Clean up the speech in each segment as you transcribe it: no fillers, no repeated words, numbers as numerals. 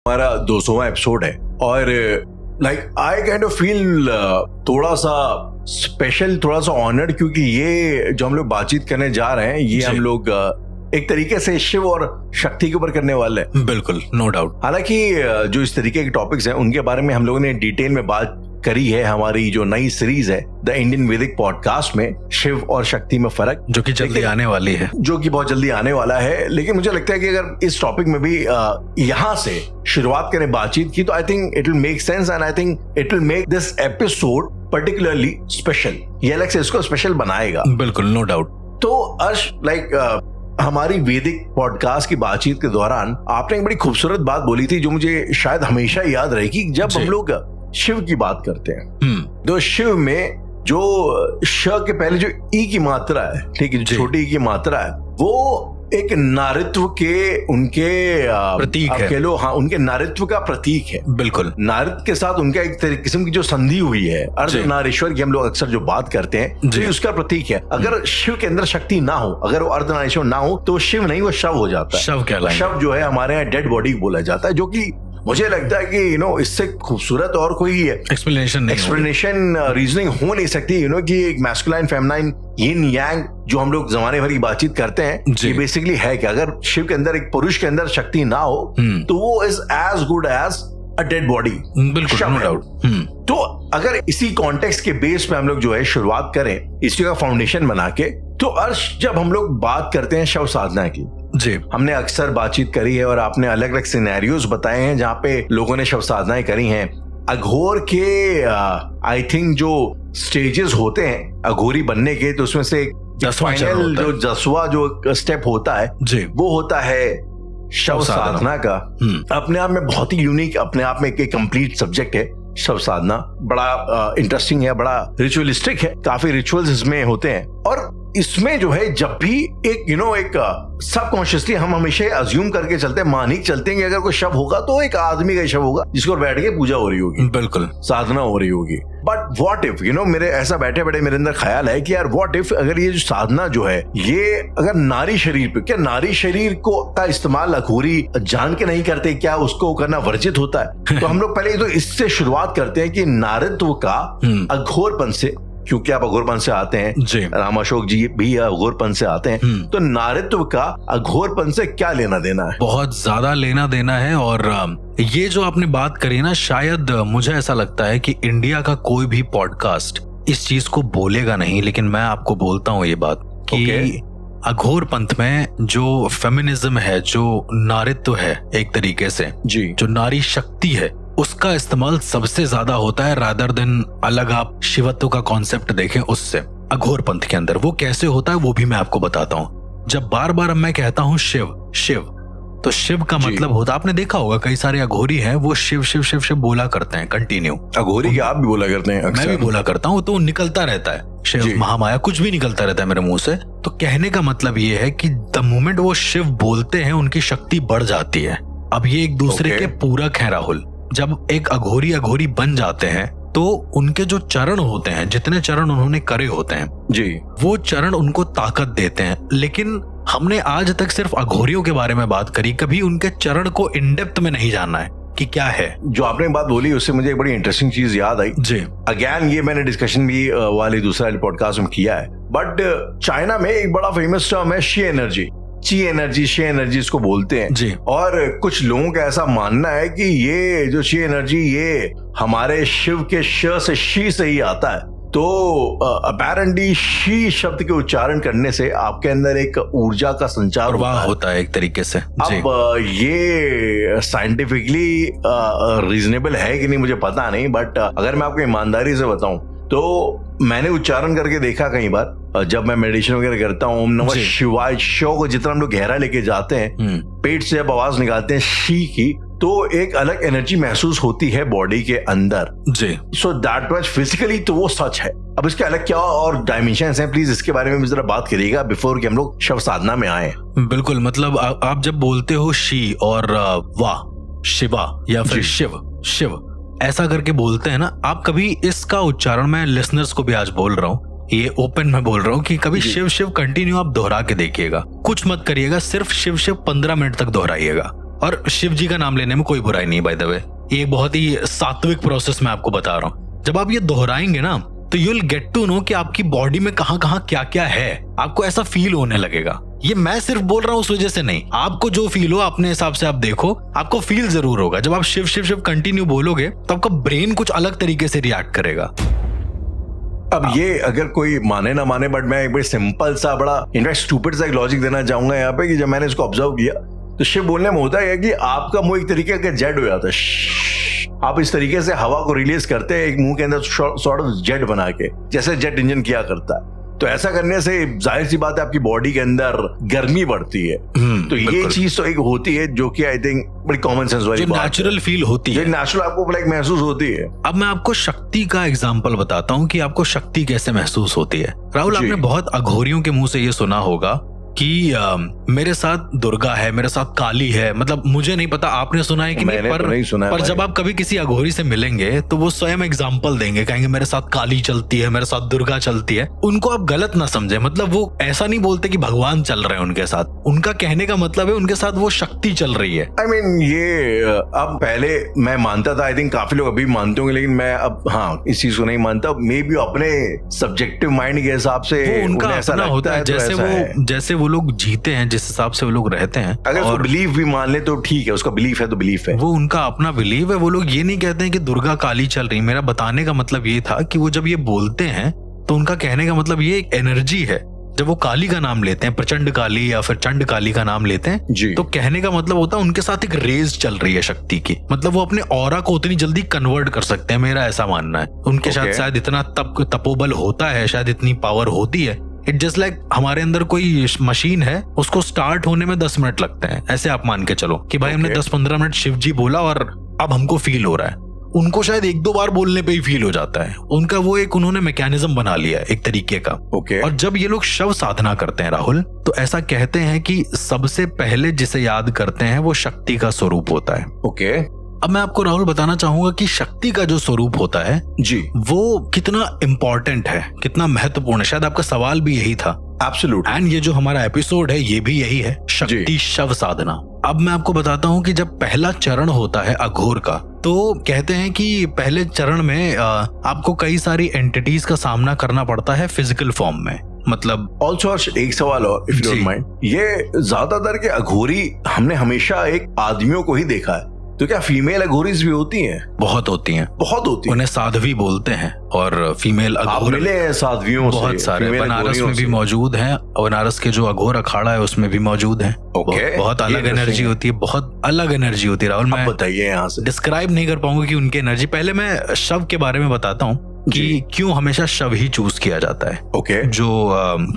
हमारा 200वां एपिसोड है और आई काइंड ऑफ फील थोड़ा सा स्पेशल, थोड़ा सा ऑनर्ड, क्योंकि ये जो हम लोग बातचीत करने जा रहे हैं ये हम लोग एक तरीके से शिव और शक्ति के ऊपर करने वाले हैं। बिल्कुल, नो डाउट। हालांकि जो इस तरीके के टॉपिक्स हैं उनके बारे में हम लोगों ने डिटेल में बात करी है हमारी जो नई सीरीज है द इंडियन वैदिक पॉडकास्ट में, शिव और शक्ति में फर्क, जो कि जल्दी आने वाली है, जो कि बहुत जल्दी आने वाला है। लेकिन मुझे लगता है कि अगर इस टॉपिक में भी यहाँ से शुरुआत करें बातचीत की तो I think it will make sense and I think it will make this episode particularly special. ये अलग से इसको स्पेशल बनाएगा। बिल्कुल, नो डाउट। तो अर्श, हमारी वैदिक पॉडकास्ट की बातचीत के दौरान आपने एक बड़ी खूबसूरत बात बोली थी जो मुझे शायद हमेशा याद रहेगी। जब हम लोग शिव की बात करते हैं तो शिव में जो श के पहले जो ई की मात्रा है, ठीक है, जो छोटी ई की मात्रा है, वो एक नारित्व के उनके प्रतीक है। कह लो, हाँ, उनके नारित्व का प्रतीक है। बिल्कुल, नारित्व के साथ उनका एक किस्म की जो संधि हुई है, अर्धनारीश्वर की हम लोग अक्सर जो बात करते हैं, तो उसका प्रतीक है। अगर शिव के अंदर शक्ति ना हो, अगर वो अर्धनारीश्वर ना हो तो शिव नहीं, वो शव हो जाता है। शव जो है हमारे यहाँ डेड बॉडी बोला जाता है, जो कि मुझे लगता है कि इससे खूबसूरत और कोई एक्सप्लेनेशन रीजनिंग हो नहीं सकती। कि एक मैस्कुलाइन फेमिनाइन यिन यांग जो हम लोग जमाने भर की बातचीत करते हैं, ये बेसिकली है कि अगर शिव के अंदर, एक पुरुष के अंदर शक्ति ना हो तो वो is as good as a dead body. बिल्कुल, नो डाउट। तो अगर इसी कॉन्टेक्स्ट के बेस पे हम लोग जो है शुरुआत करें, इसी का फाउंडेशन बना के, तो अर्श, जब हम लोग बात करते हैं शव साधना की, जी, हमने अक्सर बातचीत करी है और आपने अलग अलग सिनेरियोज बताए हैं जहां पे लोगों ने शव साधनाएं करी हैं। अघोर के आई थिंक जो स्टेजेस होते हैं अघोरी बनने के, तो उसमें से फाइनल जो 10वां जो स्टेप होता है जी, वो होता है शव साधना का। अपने आप में बहुत ही यूनिक, अपने आप में एक कंप्लीट सब्जेक्ट है शव साधना। बड़ा इंटरेस्टिंग है, बड़ा रिचुअलिस्टिक है, काफी रिचुअल्स इसमें होते हैं। और इसमें जो है जब भी एक सबकॉन्शियसली हम हमेशा अज्यूम करके चलते हैं, मान ही चलते हैं कि अगर कोई शव होगा तो एक आदमी का शव होगा जिसको बैठ के पूजा हो रही होगी, बिल्कुल साधना हो रही होगी। बट व्हाट इफ मेरे ऐसा बैठे बैठे मेरे अंदर ख्याल है कि यार व्हाट इफ अगर ये जो साधना जो है ये अगर नारी शरीर पे, क्या नारी शरीर को का इस्तेमाल अघोरी जान के नहीं करते, क्या उसको करना वर्जित होता है? तो हम लोग पहले तो इससे शुरुआत करते हैं कि नारित्व का अघोरपन से, क्योंकि आप अघोरपन से आते हैं, राम अशोक जी भी अघोरपन से आते हैं, तो नारित्व का अघोरपन से क्या लेना देना है? बहुत ज्यादा लेना देना है। और ये जो आपने बात करी ना, शायद मुझे ऐसा लगता है कि इंडिया का कोई भी पॉडकास्ट इस चीज को बोलेगा नहीं, लेकिन मैं आपको बोलता हूँ ये बात कि अघोर पंथ में जो फेमिनिज्म है, जो नारित्व है, एक तरीके से जी, जो नारी शक्ति है, उसका इस्तेमाल सबसे ज्यादा होता है रादर देन अलग आप शिवत्व का कॉन्सेप्ट देखें उससे। अघोर पंथ के अंदर वो कैसे होता है वो भी मैं आपको बताता हूँ। जब बार बार मैं कहता हूँ शिव शिव, तो शिव का मतलब होता, आपने देखा होगा कई सारे अघोरी हैं वो शिव शिव शिव शिव बोला करते हैं कंटिन्यू। अघोरी की आप भी बोला करते हैं? मैं भी बोला करता हूँ, तो निकलता रहता है शिव महामाया, कुछ भी निकलता रहता है मेरे मुंह से। तो कहने का मतलब ये है कि द मोमेंट वो शिव बोलते हैं उनकी शक्ति बढ़ जाती है। अब ये एक दूसरे के पूरक है राहुल। जब एक अघोरी बन जाते हैं तो उनके जो चरण होते हैं, जितने चरण उन्होंने करे होते हैं जी, वो चरण उनको ताकत देते हैं। लेकिन हमने आज तक सिर्फ अघोरियों के बारे में बात करी, कभी उनके चरण को इन डेप्थ में नहीं जानना है कि क्या है। जो आपने बात बोली उससे मुझे एक बड़ी इंटरेस्टिंग चीज याद आई जी। अगेन ये मैंने डिस्कशन भी वाले दूसरा पॉडकास्ट में किया है, बट चाइना में एक बड़ा फेमस टर्म है शी एनर्जी इसको बोलते हैं जी। और कुछ लोगों का ऐसा मानना है कि ये जो शी एनर्जी ये हमारे शिव के श से शी से ही आता है। तो अपेरेंटली शी शब्द के उच्चारण करने से आपके अंदर एक ऊर्जा का संचार होता है एक तरीके से। अब ये साइंटिफिकली रीजनेबल है कि नहीं मुझे पता नहीं, बट अगर मैं आपको ईमानदारी से बताऊं तो मैंने उच्चारण करके देखा कई बार, जब मैं मेडिटेशन वगैरह करता हूँ, ओम नमः शिवाय शो को जितना हम लोग गहरा लेके जाते हैं, पेट से जब आवाज निकालते हैं शी की, तो एक अलग एनर्जी महसूस होती है बॉडी के अंदर जी। सो दैट वाज फिजिकली, तो वो सच है। अब इसके अलग क्या और डायमेंशंस हैं, प्लीज इसके बारे में भी जरा बात करिएगा बिफोर कि हम लोग शव साधना में आए। बिल्कुल, मतलब आप जब बोलते हो शी और वाह शिवा या फिर शिव ऐसा करके बोलते हैं ना, आप कभी इसका उच्चारण, मैं लिसनर्स को भी आज बोल रहा हूँ, ये ओपन में बोल रहा हूँ कि कभी शिव शिव कंटिन्यू आप दोहरा के देखिएगा, कुछ मत करिएगा, सिर्फ शिव शिव 15 मिनट तक दोहराइएगा। और शिव जी का नाम लेने में कोई बुराई नहीं बाय द वे, ये एक बहुत ही सात्विक प्रोसेस मैं आपको बता रहा हूँ। जब आप ये दोहराएंगे ना तो you will get to know कि आपकी बॉडी में कहाँ कहाँ क्या क्या है, आपको ऐसा फील होने लगेगा। ये मैं सिर्फ बोल रहा हूँ उस वजह से नहीं, आपको जो फील हो अपने हिसाब से आप देखो, आपको फील जरूर होगा। जब आप शिव शिव शिव कंटिन्यू बोलोगे तो आपका ब्रेन कुछ अलग तरीके से रिएक्ट करेगा। अब ये अगर कोई माने ना माने, बट मैं एक बड़ी सिंपल सा बड़ा इनफैक्ट स्टूपिड सा एक लॉजिक देना चाहूंगा यहाँ पे कि जब मैंने इसको ऑब्जर्व किया तो शिव बोलने में होता है कि आपका मुंह एक तरीके का जेट हो जाता है। आप इस तरीके से हवा को रिलीज करते हैं एक मुंह के अंदर सॉर्ट ऑफ जेट बना के, जैसे जेट इंजन किया करता है। तो ऐसा करने से जाहिर सी बात है आपकी बॉडी के अंदर गर्मी बढ़ती है। तो ये चीज तो एक होती है जो कि आई थिंक बड़ी कॉमन सेंस वाली बात है, नेचुरल फील होती है, नेचुरल आपको लाइक महसूस होती है। अब मैं आपको शक्ति का एग्जांपल बताता हूँ कि आपको शक्ति कैसे महसूस होती है। राहुल, आपने बहुत अघोरियों के मुंह से ये सुना होगा कि मेरे साथ दुर्गा है, मेरे साथ काली है। मतलब मुझे नहीं पता आपने सुना है कि नहीं, पर, नहीं सुना है पर जब आप कभी किसी अघोरी से मिलेंगे तो वो स्वयं एग्जांपल देंगे, कहेंगे मेरे साथ काली चलती है, मेरे साथ दुर्गा चलती है। उनको आप गलत ना समझे, मतलब वो ऐसा नहीं बोलते कि भगवान चल रहे हैं उनके साथ, उनका कहने का मतलब है उनके साथ वो शक्ति चल रही है। आई मीन ये अब पहले मैं मानता था, आई थिंक काफी लोग अभी मानते होंगे, लेकिन मैं अब हाँ इस चीज को नहीं मानता। मे बी अपने सब्जेक्टिव माइंड के हिसाब से उनका ऐसा होता है, जैसे वो लोग जीते हैं, जिस हिसाब से वो लोग रहते हैं। अगर उसको बिलीफ भी मान ले तो ठीक है, उसका बिलीफ है तो बिलीफ है, वो उनका अपना बिलीफ है। वो लोग ये नहीं कहते हैं कि दुर्गा काली चल रही। मेरा बताने का मतलब ये था कि वो जब ये बोलते हैं तो उनका कहने का मतलब ये एक एनर्जी है। जब वो काली का नाम लेते हैं, प्रचंड काली या फिर चंड काली का नाम लेते हैं, तो कहने का मतलब होता है उनके साथ एक रेज चल रही है शक्ति की। मतलब वो अपने ऑरा को उतनी जल्दी कन्वर्ट कर सकते हैं, मेरा ऐसा मानना है। उनके साथ शायद इतना तपोबल होता है, शायद इतनी पावर होती है। इट जस्ट लाइक हमारे अंदर कोई मशीन है, उसको स्टार्ट होने में 10 मिनट लगते हैं। ऐसे आप मान के चलो कि भाई हमने 10-15 मिनट शिव जी बोला और अब हमको फील हो रहा है। उनको शायद 1-2 बार बोलने पे ही फील हो जाता है। उनका वो एक उन्होंने मैकेनिज्म बना लिया है एक तरीके का। और जब ये लोग शव साधना करते हैं राहुल, तो ऐसा कहते हैं कि सबसे पहले जिसे याद करते हैं वो शक्ति का स्वरूप होता है। अब मैं आपको राहुल बताना चाहूंगा कि शक्ति का जो स्वरूप होता है जी, वो कितना इंपॉर्टेंट है, कितना महत्वपूर्ण है। शायद आपका सवाल भी यही था। एब्सोल्यूट। एंड ये जो हमारा एपिसोड है ये भी यही है, शक्ति शव साधना। अब मैं आपको बताता हूँ कि जब पहला चरण होता है अघोर का, तो कहते हैं कि पहले चरण में आपको कई सारी एंटिटीज का सामना करना पड़ता है फिजिकल फॉर्म में। मतलब ऑल्सो एक सवाल और इफ यू डोंट माइंड, ये ज्यादातर के अघोरी हमने हमेशा एक आदमियों को ही देखा है, तो क्या फीमेल अघोरीज भी होती हैं? बहुत होती हैं, बहुत होती हैं। उन्हें साध्वी बोलते हैं। और फीमेल अघोर मिले हैं साध्वियों से, बहुत सारे बनारस में भी मौजूद हैं। बनारस के जो अघोर अखाड़ा है उसमें भी मौजूद हैं। बहुत अलग एनर्जी होती है, बहुत अलग एनर्जी होती है राहुल। मैं बताइए यहाँ से डिस्क्राइब नहीं कर पाऊंगा कि उनकी एनर्जी। पहले मैं शव के बारे में बताता हूँ कि क्यों हमेशा शव ही चूज किया जाता है। जो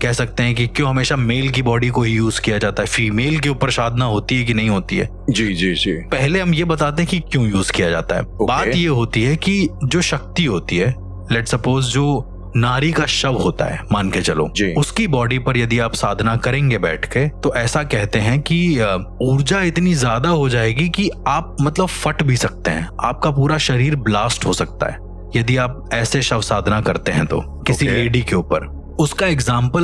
कह सकते हैं कि क्यों हमेशा मेल की बॉडी को ही यूज किया जाता है, फीमेल के ऊपर साधना होती है कि नहीं होती है। जी जी जी। पहले हम ये बताते हैं कि क्यों यूज किया जाता है। बात ये होती है कि जो शक्ति होती है, लेट्स सपोज जो नारी का शव होता है, मान के चलो, उसकी बॉडी पर यदि आप साधना करेंगे बैठ के, तो ऐसा कहते हैं कि ऊर्जा इतनी ज्यादा हो जाएगी कि आप मतलब फट भी सकते हैं, आपका पूरा शरीर ब्लास्ट हो सकता है यदि आप ऐसे शव साधना करते हैं तो किसी लेडी के ऊपर। उसका एग्जाम्पल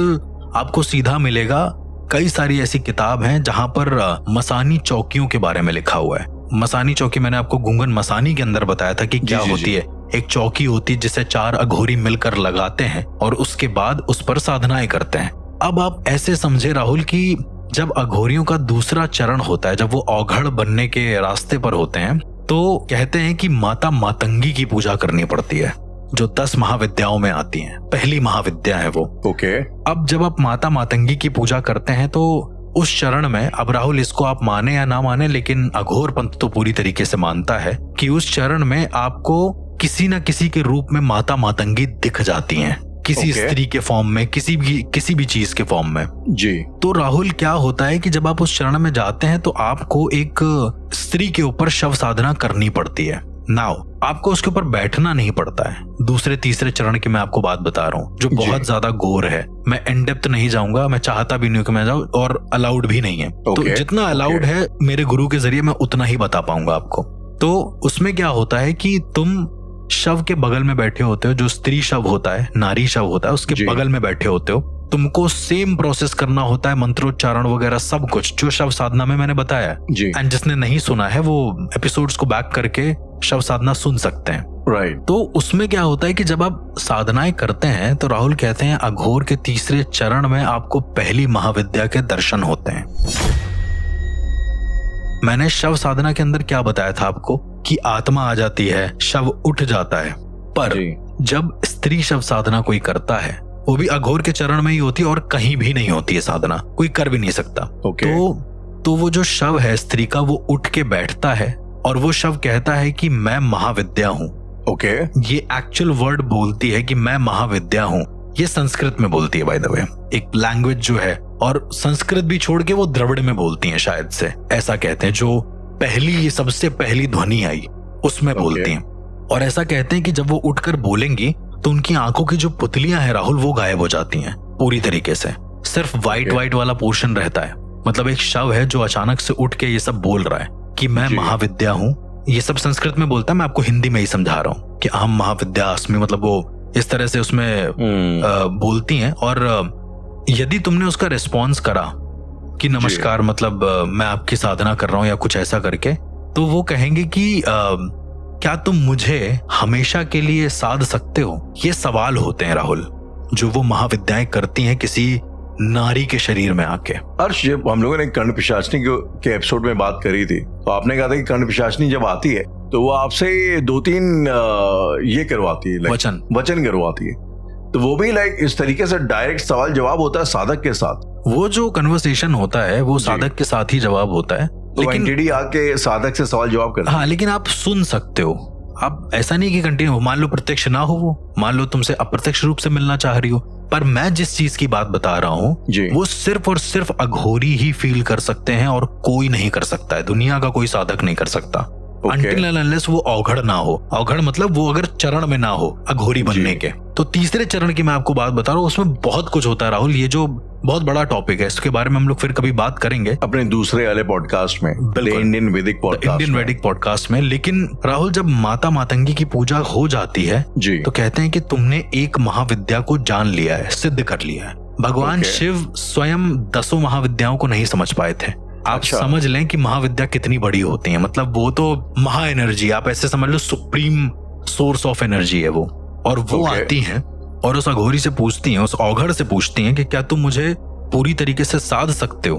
आपको सीधा मिलेगा। कई सारी ऐसी किताब हैं जहां पर मसानी चौकियों के बारे में लिखा हुआ है। मसानी चौकी मैंने आपको गुंगन मसानी के अंदर बताया था कि क्या होती है। एक चौकी होती है जिसे 4 अघोरी मिलकर लगाते हैं और उसके बाद उस पर साधनाएं करते हैं। अब आप ऐसे समझे राहुल कि जब अघोरियों का दूसरा चरण होता है, जब वो औघड़ बनने के रास्ते पर होते हैं, तो कहते हैं कि माता मातंगी की पूजा करनी पड़ती है, जो 10 महाविद्याओं में आती हैं। पहली महाविद्या है वो। अब जब आप माता मातंगी की पूजा करते हैं तो उस चरण में, अब राहुल इसको आप माने या ना माने, लेकिन अघोर पंथ तो पूरी तरीके से मानता है कि उस चरण में आपको किसी न किसी के रूप में माता मातंगी दिख जाती हैं, किसी स्त्री के फॉर्म में, किसी भी चीज के फॉर्म में। जी। तो राहुल क्या होता है कि जब आप उस चरण में जाते हैं तो आपको एक स्त्री के ऊपर शव साधना करनी पड़ती है। नाउ आपको उसके ऊपर बैठना नहीं पड़ता है। दूसरे तीसरे चरण की मैं आपको बात बता रहा हूँ जो बहुत ज्यादा घोर है। मैं इन डेप्थ नहीं जाऊंगा, मैं चाहता भी नहीं कि मैं जाऊँ, और अलाउड भी नहीं है। तो जितना अलाउड है मेरे गुरु के जरिए मैं उतना ही बता पाऊंगा आपको। तो उसमें क्या होता है कि तुम शव के बगल में बैठे होते हो, जो स्त्री शव होता है, नारी शव होता है, उसके बगल में बैठे होते हो। तुमको सेम प्रोसेस करना होता है, मंत्रोच्चारण वगैरह सब कुछ जो शव साधना में मैंने बताया जी। एंड जिसने नहीं सुना है वो एपिसोड्स को बैक करके शव साधना सुन सकते हैं। राइट। तो उसमें क्या होता है कि जब आप साधनाएं करते हैं तो राहुल कहते हैं अघोर के तीसरे चरण में आपको पहली महाविद्या के दर्शन होते हैं। मैंने शव साधना के अंदर क्या बताया था आपको कि आत्मा आ जाती है, शव उठ जाता है, पर जब स्त्री शव साधना कोई करता है वो भी अघोर के चरण में ही होती है और कहीं भी नहीं होती है साधना, कोई कर भी नहीं सकता। तो वो जो शव है स्त्री का वो उठ के बैठता है और वो शव कहता है कि मैं महाविद्या हूँ। ये एक्चुअल वर्ड बोलती है कि मैं महाविद्या हूँ। ये संस्कृत में बोलती है बाय द वे, एक लैंग्वेज जो है, और संस्कृत भी छोड़ के वो द्रविड़ में बोलती है शायद से, ऐसा कहते हैं। जो पहली सबसे पहली ध्वनि आई उसमें बोलती हैं। और ऐसा कहते हैं कि जब वो उठकर बोलेंगी तो उनकी आंखों की जो पुतलियां हैं राहुल वो गायब हो जाती हैं पूरी तरीके से, सिर्फ वाइट वाला पोर्शन रहता है। मतलब एक शव है जो अचानक से उठ के ये सब बोल रहा है कि मैं महाविद्या हूँ। ये सब संस्कृत में बोलता है, मैं आपको हिंदी में ही समझा रहा हूँ कि अहम महाविद्या अस्मि, मतलब वो इस तरह से उसमें बोलती हैं। और यदि तुमने उसका रिस्पॉन्स करा कि नमस्कार, मतलब मैं आपकी साधना कर रहा हूँ या कुछ ऐसा करके, तो वो कहेंगे कि क्या तुम मुझे हमेशा के लिए साध सकते हो? ये सवाल होते हैं राहुल जो वो महाविद्याएं करती हैं किसी नारी के शरीर में आके। अर्श, जब हम लोगों ने कर्ण पिशाचनी के एपिसोड में बात करी थी तो आपने कहा था कि कर्ण पिशाचनी जब आती है तो वो आपसे 2-3 ये करवाती है, वचन करवाती है। तो वो भी इस तरीके से डायरेक्ट सवाल जवाब होता है साधक के साथ। वो जो कन्वर्सेशन होता है वो साधक के साथ ही जवाब होता है, लेकिन एंटिटी आके साधक से सवाल जवाब करता है। हाँ, लेकिन आप सुन सकते हो। आप ऐसा नहीं कि कंटिन्यू, मान लो प्रत्यक्ष ना हो, वो मान लो तुमसे अप्रत्यक्ष रूप से मिलना चाह रही हो, पर मैं जिस चीज की बात बता रहा हूँ वो सिर्फ और सिर्फ अघोरी ही फील कर सकते हैं और कोई नहीं कर सकता है, दुनिया का कोई साधक नहीं कर सकता। Until and unless वो अवघड़ ना हो। अवघड़ मतलब वो अगर चरण में ना हो अघोरी बनने के। तो तीसरे चरण की मैं आपको बात बता रहा हूँ, उसमें बहुत कुछ होता है राहुल। ये जो बहुत बड़ा टॉपिक है, इसके बारे में हम लोग फिर कभी बात करेंगे अपने दूसरे वाले पॉडकास्ट में, इंडियन वैदिक पॉडकास्ट में। लेकिन राहुल, जब माता मातंगी की पूजा हो जाती है तो कहते हैं कि तुमने एक महाविद्या को जान लिया है, सिद्ध कर लिया है। भगवान शिव स्वयं 10 महाविद्याओं को नहीं समझ पाए थे। आप समझ लें कि महाविद्या कितनी बड़ी होती है। मतलब वो तो महा एनर्जी, आप ऐसे समझ लो सुप्रीम सोर्स ऑफ एनर्जी है वो। और वो आती हैं और उस अघोरी से पूछती हैं, उस औघड़ से पूछती हैं कि क्या तुम मुझे पूरी तरीके से साध सकते हो?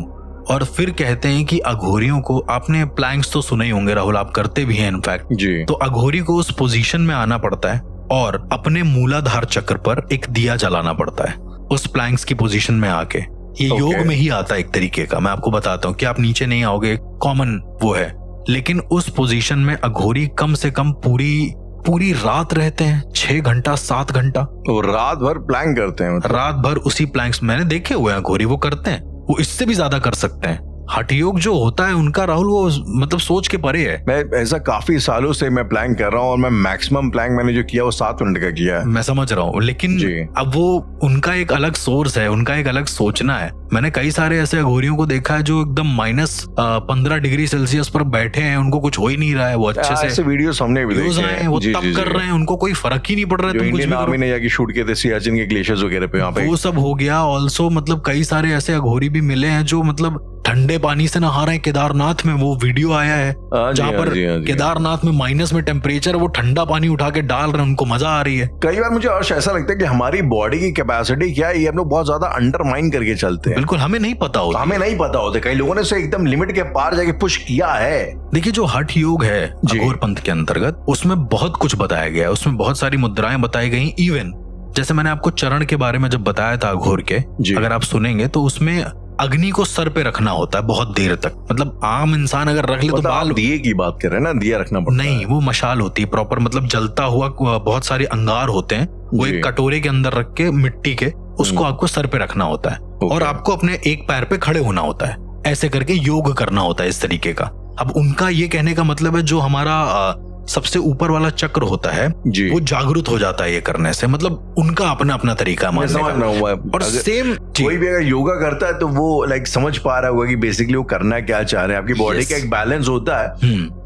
और फिर कहते हैं कि अघोरियों को, आपने प्लैंक्स तो सुने ही होंगे राहुल, आप करते भी हैं इनफैक्ट जी। तो अघोरी को उस पोजीशन में आना पड़ता है और अपने मूलाधार चक्र पर एक दिया जलाना पड़ता है उस प्लैंक्स की पोजीशन में आके। ये योग में ही आता है एक तरीके का, मैं आपको बताता हूँ कि आप नीचे नहीं आओगे, कॉमन वो है। लेकिन उस पोजीशन में अघोरी कम से कम पूरी रात रहते हैं, 6 घंटा 7 घंटा, और रात भर प्लैंक करते हैं। रात भर उसी प्लैंक्स मैंने देखे हुए हैं अघोरी, वो करते हैं। वो इससे भी ज्यादा कर सकते हैं। हठ योग जो होता है उनका राहुल, वो मतलब सोच के परे है। मैं ऐसा काफी सालों से मैं प्लैंक कर रहा हूँ और मैं मैक्सिमम प्लैंक मैंने जो किया वो 7 मिनट का किया है। मैं समझ रहा हूँ, लेकिन अब वो उनका एक अलग सोर्स है, उनका एक अलग सोचना है। मैंने कई सारे ऐसे अघोरियों को देखा है जो एकदम -15 डिग्री सेल्सियस पर बैठे हैं, उनको कुछ हो ही नहीं रहा है, वो अच्छे से ऐसे वीडियोस हमने भी देखे हैं, वो तब कर रहे हैं, उनको कोई फर्क ही नहीं पड़ रहा है। इंडियन आर्मी ने जाके शूट किए थे सियाचिन के ग्लेशियर्स वगैरह पे, वहाँ पे वो सब हो गया। ऑल्सो मतलब कई सारे ऐसे अघोरी भी मिले हैं जो मतलब ठंडे पानी से नहा रहे हैं। केदारनाथ में वो वीडियो आया है जहाँ पर केदारनाथ में माइनस में टेम्परेचर, वो ठंडा पानी उठा के डाल रहे हैं, उनको मजा आ रही है। कई बार मुझे और ऐसा लगता है कि हमारी बॉडी की कैपेसिटी क्या है, ये हम लोग बहुत ज्यादा अंडरमाइन करके चलते हैं। बिल्कुल, हमें नहीं पता होता, कई लोगों ने इसे एकदम लिमिट के पार जाके पुश किया है। देखिए, जो हठ योग है अघोर पंथ के अंतर्गत, उसमें बहुत कुछ बताया गया है, उसमें बहुत सारी मुद्राएं बताई गई। इवन जैसे मैंने आपको चरण के बारे में जब बताया था अघोर के, अगर आप सुनेंगे तो उसमें अग्नि को सर पे रखना होता है बहुत देर तक। मतलब आम इंसान अगर रख ले तो बाल, दिए की बात कर रहे हैं ना, दिया रखना पड़ता है। नहीं, वो मशाल होती है प्रॉपर, मतलब जलता हुआ बहुत सारे अंगार होते हैं, वो एक कटोरे के अंदर रख के मिट्टी के, उसको आपको सर पे रखना होता है और आपको अपने एक पैर पे खड़े होना होता है, ऐसे करके योग करना होता है इस तरीके का। अब उनका ये कहने का मतलब है जो हमारा सबसे ऊपर वाला चक्र होता है वो जागरूक हो जाता है ये करने से। मतलब उनका अपना अपना तरीका मानने का। और सेम कोई भी अगर योगा करता है तो वो समझ पा रहा होगा कि बेसिकली वो करना क्या चाह रहे हैं। आपकी बॉडी का एक बैलेंस होता है,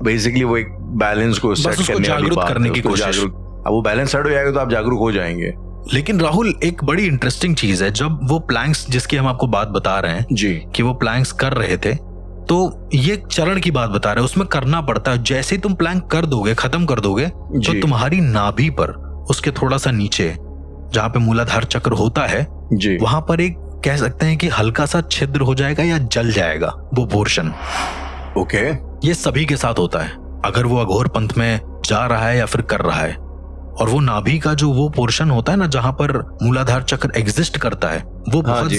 बेसिकली वो एक बैलेंस को सेट करने की बात है, करने की कोशिश। अब वो बैलेंस सेट हो जाएगा तो आप जागरूक हो जाएंगे। लेकिन राहुल एक बड़ी इंटरेस्टिंग चीज है, जब वो प्लैंक्स जिसकी हम आपको बात बता रहे हैं जी कि वो प्लैंक्स कर रहे थे, तो ये चरण की बात बता रहे हैं, उसमें करना पड़ता है। जैसे ही तुम प्लैंक कर दोगे, खत्म कर दोगे, तो तुम्हारी नाभि पर उसके थोड़ा सा नीचे जहाँ पे मूलाधार चक्र होता है जी, वहां पर एक कह सकते हैं कि हल्का सा छिद्र हो जाएगा या जल जाएगा वो पोर्शन। ओके, ये सभी के साथ होता है, अगर वो अघोर पंथ में जा रहा है या फिर कर रहा है। और वो नाभि का जो वो पोर्शन होता है ना, जहां पर मूलाधार चक्र एग्जिस्ट करता है, वो बहुत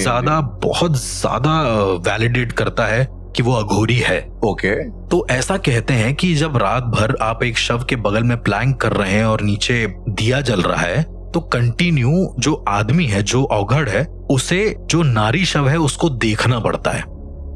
ज्यादा वैलिडेट करता है कि वो अघोरी है। ओके, तो ऐसा कहते हैं कि जब रात भर आप एक शव के बगल में प्लैंक कर रहे हैं और नीचे दिया जल रहा है, तो कंटिन्यू जो आदमी है, जो अवघड़ है, उसे जो नारी शव है उसको देखना पड़ता है,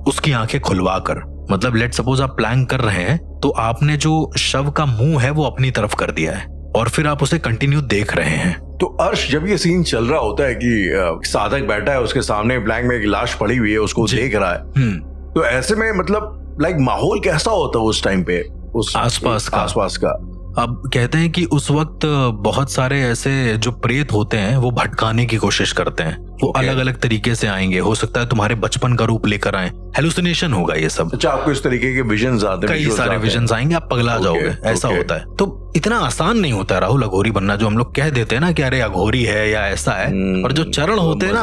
उसकी आंखें खुलवा कर। मतलब लेट सपोज आप प्लैंक कर रहे हैं, तो आपने जो शव का मुंह है वो अपनी तरफ कर दिया है और फिर आप उसे कंटिन्यू देख रहे हैं। तो अर्श, जब ये सीन चल रहा होता है कि साधक बैठा है, उसके सामने प्लैंक में एक लाश पड़ी हुई है, उसको देख रहा है, तो ऐसे में मतलब लाइक माहौल कैसा होता है उस टाइम पे, उस आसपास का? अब कहते हैं कि उस वक्त बहुत सारे ऐसे जो प्रेत होते हैं वो भटकाने की कोशिश करते हैं। वो अलग अलग तरीके से आएंगे, हो सकता है तुम्हारे बचपन का रूप लेकर आए, हेलुसिनेशन होगा ये सब। अच्छा, आपको इस तरीके के विजन्स आते हैं? कई सारे विजन्स आएंगे, आप पगला जाओगे, ऐसा होता है। तो इतना आसान नहीं होता राहुल अघोरी बनना, जो हम लोग कह देते हैं ना कि अरे अघोरी है या ऐसा है। और जो चरण होते हैं ना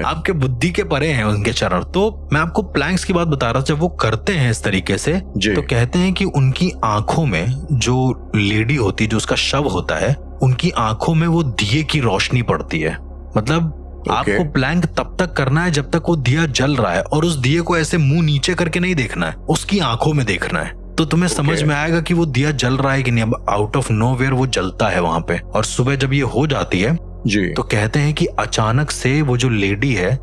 आपके बुद्धि के परे हैं उनके चरण। तो मैं आपको प्लैंक्स की बात बता रहा था, जब वो करते हैं इस तरीके से, तो कहते हैं कि उनकी आंखों में जो लेडी होती है, जो उसका शव होता है, उनकी आंखों में वो दिए की रोशनी पड़ती है। मतलब आपको प्लैंक तब तक करना है जब तक वो दिया जल रहा है, और उस दिए को ऐसे मुंह नीचे करके नहीं देखना है, उसकी आंखों में देखना है। तो तुम्हें समझ में आएगा कि वो दिया जल रहा है कि नहीं। अब आउट ऑफ नोवेयर वो जलता है वहां पे। और सुबह जब ये हो जाती है जी, तो कहते हैं कि अचानक से वो जो लेडी है,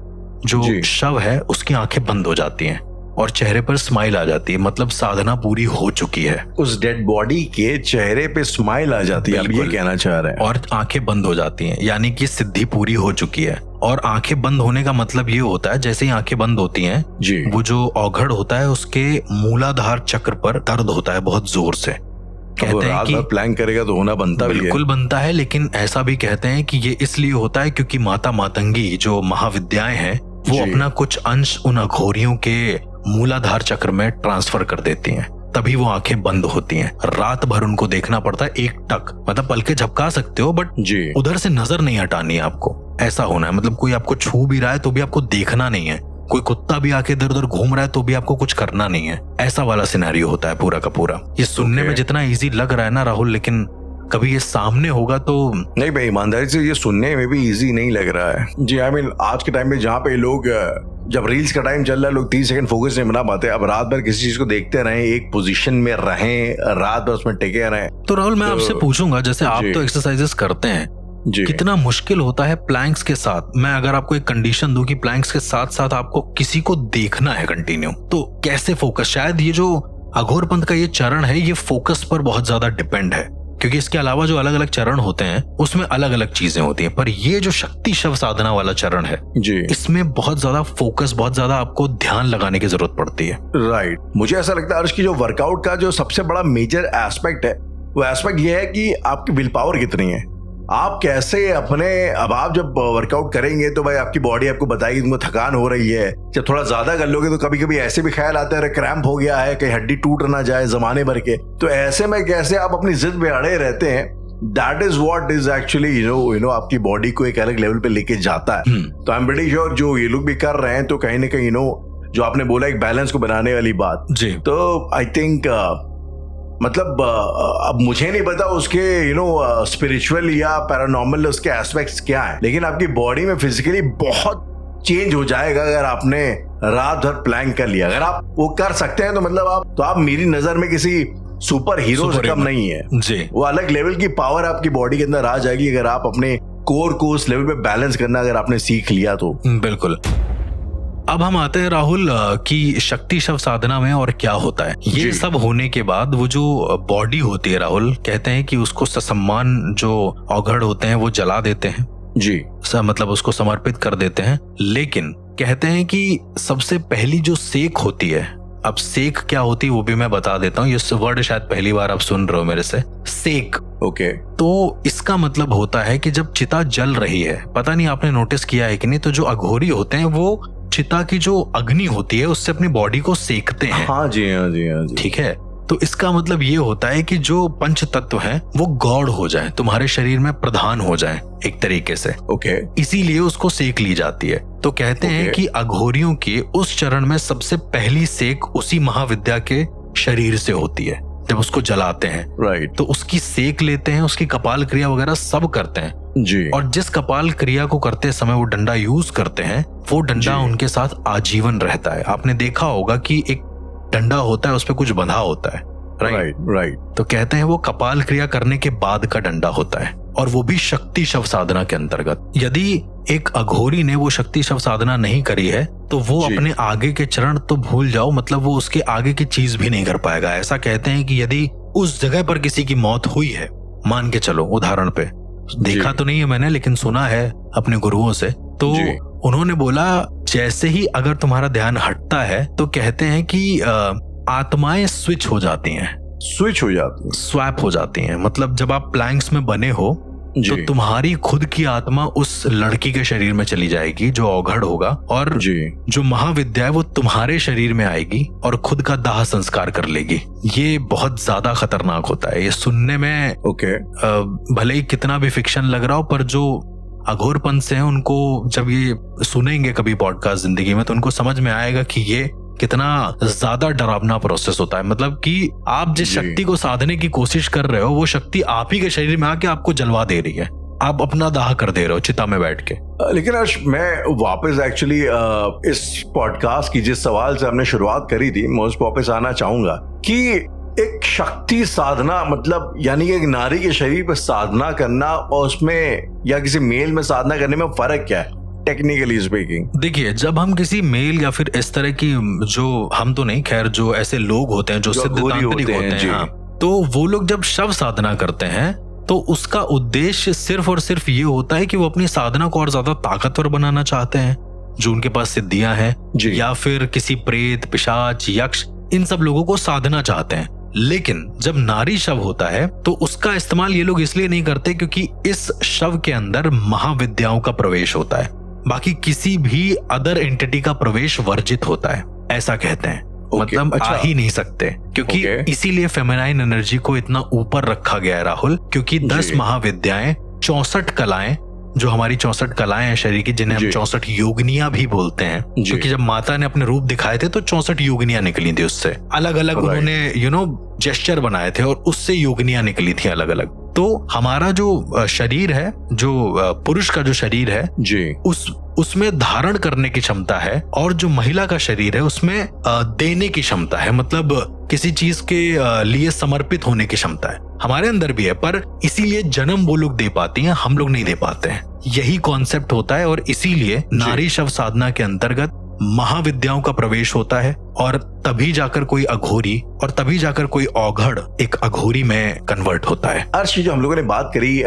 जो शव है, उसकी आंखें बंद हो जाती हैं और चेहरे पर स्माइल आ जाती है। मतलब साधना पूरी हो चुकी है। उस डेड बॉडी के चेहरे पे स्माइल आ जाती है, आप ये कहना चाह रहे हैं? और आंखें बंद हो जाती हैं, यानी कि सिद्धि पूरी हो चुकी है। और आंखें बंद होने का मतलब ये होता है, जैसे ही आंखें बंद होती हैं जी, वो जो अवघड़ होता है उसके मूलाधार चक्र पर दर्द होता है बहुत जोर से। कहते हैं कि प्लैंक करेगा तो होना बनता भी है। बिल्कुल बनता है, लेकिन ऐसा भी कहते हैं कि ये इसलिए होता है क्योंकि माता मातंगी जो महाविद्याएं हैं, वो अपना कुछ अंश उन अघोरियों के मूलाधार चक्र में ट्रांसफर कर देती हैं, तभी वो आंखें बंद होती हैं। रात भर उनको देखना पड़ता है एक टक। मतलब पलके झपका सकते हो, बट उधर से नजर नहीं हटानी है आपको, ऐसा होना है। मतलब कोई आपको छू भी रहा है तो भी आपको देखना नहीं है, कोई कुत्ता भी आके इधर उधर घूम रहा है तो भी आपको कुछ करना नहीं है। ऐसा वाला सिनेरियो होता है पूरा का पूरा। ये सुनने में जितना इजी लग रहा है ना राहुल, लेकिन कभी ये सामने होगा तो नहीं भाई, ईमानदारी से ये सुनने में भी इजी नहीं लग रहा है जी। आई मीन आज के टाइम में जहाँ पे लोग, जब रील्स का टाइम चल रहा है, लोग 30 सेकंड फोकस नहीं बना पाते। अब रात भर किसी चीज को देखते रहें, एक पोजीशन में रहें, रात भर उसमें टिके रहें। तो राहुल मैं आपसे पूछूंगा, जैसे आप तो एक्सरसाइजेस करते हैं जी, कितना मुश्किल होता है प्लैंक्स के साथ? मैं अगर आपको एक कंडीशन दूं कि प्लैंक्स के साथ साथ आपको किसी को देखना है कंटिन्यू, तो कैसे फोकस? शायद ये जो अघोर पंथ का ये चरण है, ये फोकस पर बहुत ज्यादा डिपेंड है, क्योंकि इसके अलावा जो अलग अलग चरण होते हैं उसमें अलग अलग चीजें होती हैं। पर ये जो शक्ति शव साधना वाला चरण है जी, इसमें बहुत ज्यादा फोकस, बहुत ज्यादा आपको ध्यान लगाने की जरूरत पड़ती है। राइट। मुझे ऐसा लगता है अर्श की जो वर्कआउट का जो सबसे बड़ा मेजर एस्पेक्ट है, वो एस्पेक्ट ये है कि आपकी विल पावर कितनी है। आप कैसे अपने, अब आप जब वर्कआउट करेंगे तो भाई आपकी बॉडी आपको बताएगी तुमको थकान हो रही है। जब थोड़ा ज्यादा कर लोगे तो कभी कभी ऐसे भी ख्याल आता है क्रैम्प हो गया है, कहीं हड्डी टूट ना जाए जमाने भर के। तो ऐसे में कैसे आप अपनी जिद पे अड़े रहते हैं, that is what is actually you know आपकी बॉडी को एक अलग लेवल पे लेके जाता है। तो आई एम प्रीटी श्योर जो ये लोग भी कर रहे हैं, तो कहीं ना कहीं जो आपने बोला एक बैलेंस को बनाने वाली बात जी, तो आई थिंक मतलब अब मुझे नहीं पता उसके स्पिरिचुअल या पैरानॉर्मल उसके एस्पेक्ट्स क्या हैं, लेकिन आपकी बॉडी में फिजिकली बहुत चेंज हो जाएगा अगर आपने रात भर प्लैंक कर लिया। अगर आप वो कर सकते हैं तो मतलब आप मेरी नजर में किसी सुपर हीरो से कम नहीं है जी। वो अलग लेवल की पावर आपकी बॉडी के अंदर आ जाएगी अगर आप अपने कोर को उस लेवल पे बैलेंस करना अगर आपने सीख लिया तो। बिल्कुल। अब हम आते हैं राहुल कि शक्ति शव साधना में और क्या होता है। ये सब होने के बाद वो जो बॉडी होती है राहुल, कहते हैं कि उसको ससम्मान जो अवघड़ होते हैं वो जला देते हैं जी, मतलब उसको समर्पित कर देते हैं। लेकिन कहते हैं कि सबसे पहली जो सेक होती है, अब सेक क्या होती है वो भी मैं बता देता हूँ। ये वर्ड शायद पहली बार आप सुन रहे हो मेरे से। सेक ओके तो इसका मतलब होता है कि जब चिता जल रही है, पता नहीं आपने नोटिस किया है कि नहीं, तो जो अघोरी होते हैं वो चिता की जो अग्नि होती है उससे अपनी बॉडी को सेकते हैं। हाँ जी, हाँ जी, हाँ जी। ठीक है, तो इसका मतलब ये होता है कि जो पंच तत्व हैं वो गौड़ हो जाए, तुम्हारे शरीर में प्रधान हो जाए एक तरीके से। ओके इसीलिए उसको सेक ली जाती है। तो कहते हैं कि अघोरियों के उस चरण में सबसे पहली सेक उसी महाविद्या के शरीर से होती है जब उसको जलाते हैं। राइट। तो उसकी सेक लेते हैं, उसकी कपाल क्रिया वगैरह सब करते हैं जी। और जिस कपाल क्रिया को करते समय वो डंडा यूज करते हैं वो डंडा उनके साथ आजीवन रहता है। आपने देखा होगा कि एक डंडा होता है, उस पर कुछ बंधा होता है। Right right. तो कहते हैं वो कपाल क्रिया करने के बाद का डंडा होता है और वो भी शक्ति शव साधना के अंतर्गत। यदि एक अघोरी ने वो शक्ति शव साधना नहीं करी है तो वो अपने आगे के चरण तो भूल जाओ, मतलब वो उसके आगे की चीज भी नहीं कर पाएगा। ऐसा कहते हैं कि यदि उस जगह पर किसी की मौत हुई है, मान के चलो उदाहरण पे, देखा तो नहीं है मैंने लेकिन सुना है अपने गुरुओं से, तो उन्होंने बोला जैसे ही अगर तुम्हारा ध्यान हटता है तो कहते हैं कि आत्माएं स्विच हो जाती हैं, स्विच हो जाती हैं, स्वैप हो जाती हैं। मतलब जब आप प्लैंक्स में बने हो तो तुम्हारी खुद की आत्मा उस लड़की के शरीर में चली जाएगी जो अवघड़ होगा और जो महाविद्या है वो तुम्हारे शरीर में आएगी और खुद का दाह संस्कार कर लेगी। ये बहुत ज्यादा खतरनाक होता है। ये सुनने में भले ही कितना भी फिक्शन लग रहा हो, पर जो अघोरपंथ से हैं उनको जब ये सुनेंगे कभी पॉडकास्ट जिंदगी में तो उनको समझ में आएगा कि ये कितना ज्यादा डरावना प्रोसेस होता है। मतलब कि आप जिस शक्ति को साधने की कोशिश कर रहे हो वो शक्ति आप ही के शरीर में आके आपको जलवा दे रही है, आप अपना दाह कर दे रहे हो चिता में बैठ के। लेकिन अर्श, मैं वापस एक्चुअली इस पॉडकास्ट की जिस सवाल से हमने शुरुआत करी थी, मैं उस पर वापस आना चाहूंगा कि एक शक्ति साधना मतलब यानी कि एक नारी के शरीर पर साधना करना और उसमें या किसी मेल में साधना करने में फर्क क्या है टेक्निकली स्पीकिंग? देखिए, जब हम किसी मेल या फिर इस तरह की, जो हम तो नहीं, खैर जो ऐसे लोग होते हैं जो सिद्धांतिक होते हैं, हाँ, तो वो लोग जब शव साधना करते हैं तो उसका उद्देश्य सिर्फ और सिर्फ ये होता है कि वो अपनी साधना को और ज्यादा ताकतवर बनाना चाहते हैं, जो उनके पास सिद्धियां हैं, या फिर किसी प्रेत, पिशाच, यक्ष, इन सब लोगों को साधना चाहते हैं। लेकिन जब नारी शव होता है तो उसका इस्तेमाल ये लोग इसलिए नहीं करते क्योंकि इस शव के अंदर महाविद्याओं का प्रवेश होता है, बाकी किसी भी अदर एंटिटी का प्रवेश वर्जित होता है, ऐसा कहते हैं। मतलब आ ही नहीं सकते, क्योंकि इसीलिए फेमिनाइन एनर्जी को इतना ऊपर रखा गया है राहुल, क्योंकि 10 महाविद्याएं, 64 कलाएं, जो हमारी 64 कलाएं हैं शरीर की, जिन्हें हम 64 योगिनियां भी बोलते हैं, क्योंकि जब माता ने अपने रूप दिखाए थे तो 64 योगिनियां निकली थी, उससे अलग अलग उन्होंने जेस्चर बनाए थे और उससे योगिनियां निकली थी अलग अलग। तो हमारा जो शरीर है, जो पुरुष का जो शरीर है जी, उसमें धारण करने की क्षमता है, और जो महिला का शरीर है उसमें देने की क्षमता है, मतलब किसी चीज के लिए समर्पित होने की क्षमता है हमारे अंदर भी है, पर इसीलिए जन्म वो लोग दे पाती हैं, हम लोग नहीं दे पाते हैं। यही कॉन्सेप्ट होता है और इसीलिए नारी शव साधना के अंतर्गत महाविद्याओं का प्रवेश होता है और तभी जाकर कोई अघोरी और तभी जाकर कोई औघड़ एक अघोरी में कन्वर्ट होता है। अर्शी, जो हम लोगों ने बात करी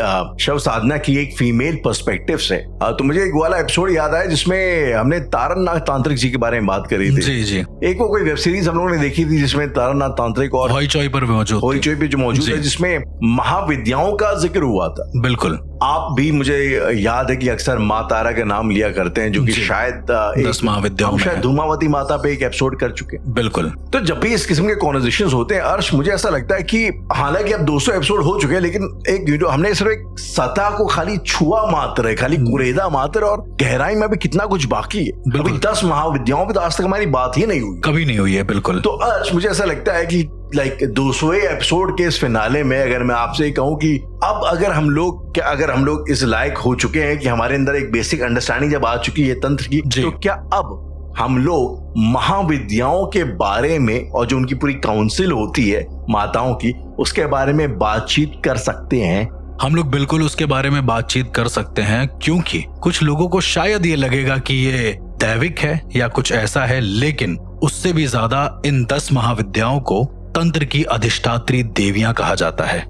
शव साधना की एक फीमेल पर्सपेक्टिव से, तो मुझे एक वाला एपिसोड याद आया जिसमें हमने तारकनाथ तांत्रिक जी के बारे में बात करी थी। जी जी। एक वो कोई वेब सीरीज हम लोगों ने देखी थी जिसमें तारकनाथ तांत्रिक और होइचोई पर होइचोई पे जो मौजूद है, जिसमें महाविद्याओं का जिक्र हुआ था। बिल्कुल। आप भी, मुझे याद है कि अक्सर माँ तारा का नाम लिया करते हैं, जो कि शायद 10 महाविद्याओं में, शायद धूमावती माता पे एक एपिसोड कर चुके। बिल्कुल। तो जब भी इस किस्म के कॉन्वर्सेशंस होते हैं अर्श, मुझे ऐसा लगता है कि हालांकि अब 200 एपिसोड हो चुके हैं, लेकिन एक हमने सिर्फ एक सतह को खाली छुआ मात्र है, खाली कुरेदा मात्र, और गहराई में भी कितना कुछ बाकी है। अभी 10 महाविद्याओं पे तो आज तक हमारी बात ही नहीं हुई, कभी नहीं हुई है। बिल्कुल। तो अर्श, मुझे ऐसा लगता है कि 200वें एपिसोड के इस फिनाले में अगर मैं आपसे कहूं कि अब अगर हम लोग इस लायक हो चुके हैं कि हमारे अंदर एक बेसिक अंडरस्टैंडिंग जब आ चुकी है तंत्र की, तो क्या अब हम लोग महाविद्याओं के बारे में और जो उनकी पूरी काउंसिल होती है माताओं की, उसके बारे में बातचीत कर सकते हैं? हम लोग बिल्कुल उसके बारे में बातचीत कर सकते हैं, क्योंकि कुछ लोगों को शायद ये लगेगा कि ये दैविक है या कुछ ऐसा है, लेकिन उससे भी ज्यादा इन 10 महाविद्याओं को तंत्र की अधिष्ठात्री देवियां कहा जाता है।